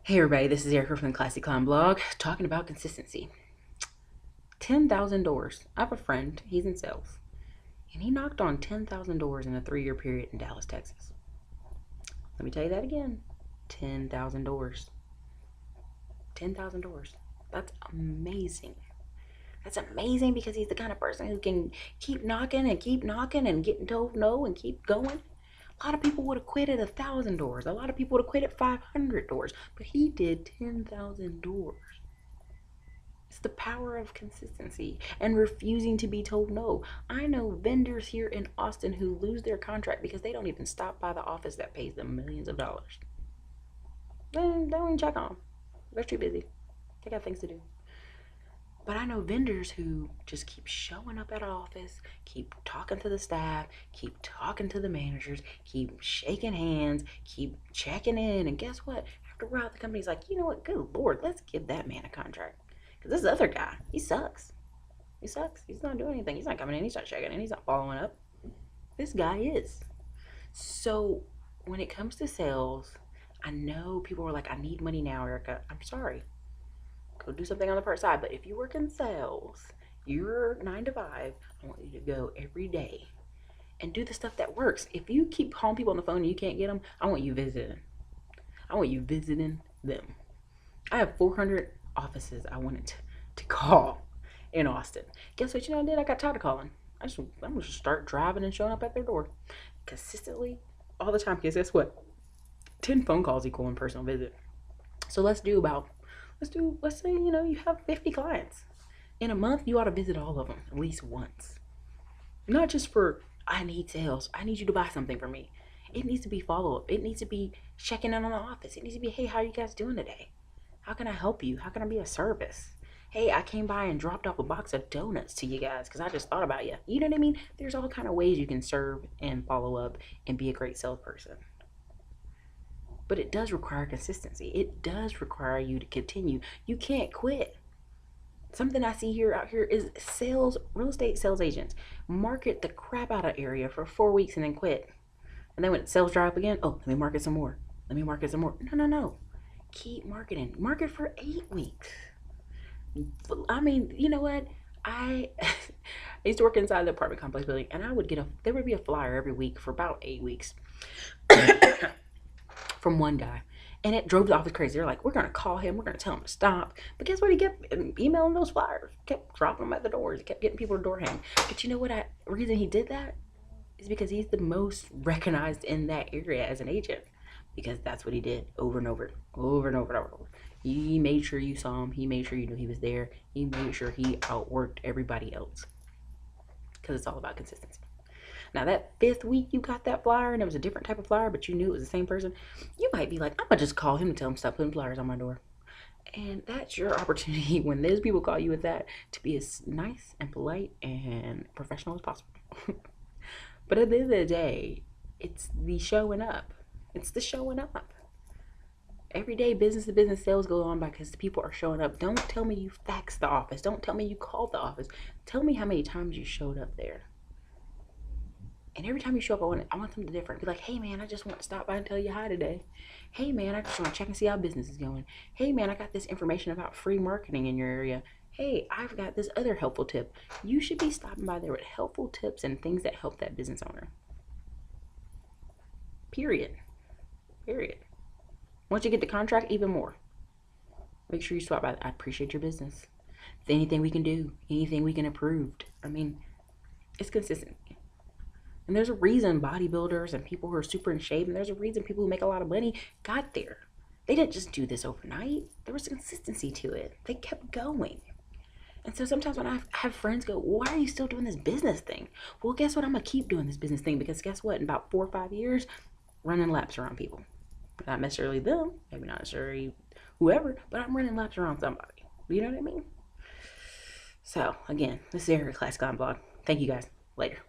Hey everybody, this is Erica from the Classy Clown blog talking about consistency. 10,000 doors. I have a friend, he's in sales, and he knocked on 10,000 doors in a 3-year period in Dallas, Texas. Let me tell you that again. 10,000 doors. 10,000 doors. That's amazing. That's amazing because he's the kind of person who can keep knocking and getting told no and keep going. A lot of people would have quit at 1,000 doors. A lot of people would have quit at 500 doors. But he did 10,000 doors. It's the power of consistency and refusing to be told no. I know vendors here in Austin who lose their contract because they don't even stop by the office that pays them millions of dollars. They don't even check on them. They're too busy. They got things to do. But I know vendors who just keep showing up at office, keep talking to the staff, keep talking to the managers, keep shaking hands, keep checking in. And guess what? After a while, the company's like, you know what? Good Lord, let's give that man a contract. Because this other guy, he sucks. He sucks. He's not doing anything. He's not coming in. He's not checking in. He's not following up. This guy is. So when it comes to sales, I know people are like, I need money now, Erica. I'm sorry. Go do something on the part side. But if you work in sales, you're 9 to 5. I want you to go every day and do the stuff that works. If you keep calling people on the phone and you can't get them, I want you visiting. I want you visiting them. I have 400 offices I wanted to call in Austin. Guess what I did? I got tired of calling. I'm gonna just start driving and showing up at their door consistently all the time. Because guess what? 10 phone calls equal one personal visit. So let's say you have 50 clients. In a month, you ought to visit all of them at least once. Not just for, I need sales. I need you to buy something for me. It needs to be follow-up. It needs to be checking in on the office. It needs to be, hey, how are you guys doing today? How can I help you? How can I be of service? Hey, I came by and dropped off a box of donuts to you guys because I just thought about you. You know what I mean? There's all kind of ways you can serve and follow up and be a great salesperson. But it does require consistency. It does require you to continue. You can't quit. Something I see out here is real estate sales agents market the crap out of area for 4 weeks and then quit. And then when sales dry up again, oh, let me market some more. No. Keep marketing. Market for 8 weeks. I mean, you know what? I used to work inside the apartment complex building, and there would be a flyer every week for about 8 weeks from one guy. And it drove the office crazy. They're like, we're going to call him. We're going to tell him to stop. But guess what? He kept emailing those flyers. Kept dropping them at the doors. He kept getting people to door hang. But you know what? The reason he did that is because he's the most recognized in that area as an agent. Because that's what he did over and over. He made sure you saw him. He made sure you knew he was there. He made sure he outworked everybody else. Because it's all about consistency. Now that 5th week you got that flyer and it was a different type of flyer, but you knew it was the same person, you might be like, I'm going to just call him and tell him to stop putting flyers on my door. And that's your opportunity when those people call you with that to be as nice and polite and professional as possible. But at the end of the day, it's the showing up. It's the showing up. Every day, business to business sales go on because the people are showing up. Don't tell me you faxed the office. Don't tell me you called the office. Tell me how many times you showed up there. And every time you show up, I want something different. Be like, hey man, I just want to stop by and tell you hi today. Hey man, I just want to check and see how business is going. Hey man, I got this information about free marketing in your area. Hey, I've got this other helpful tip. You should be stopping by there with helpful tips and things that help that business owner. Period. Once you get the contract, even more. Make sure you stop by. I appreciate your business. If anything we can do, anything we can improve. I mean, it's consistent. And there's a reason bodybuilders and people who are super in shape, and there's a reason people who make a lot of money got there. They didn't just do this overnight. There was consistency to it. They kept going. And so sometimes when I have friends go, why are you still doing this business thing? Well, guess what? I'm going to keep doing this business thing because guess what? In about 4 or 5 years, running laps around people. Not necessarily them, maybe not necessarily whoever, but I'm running laps around somebody. You know what I mean? So, again, this is Erica Classy Clown blog. Thank you guys. Later.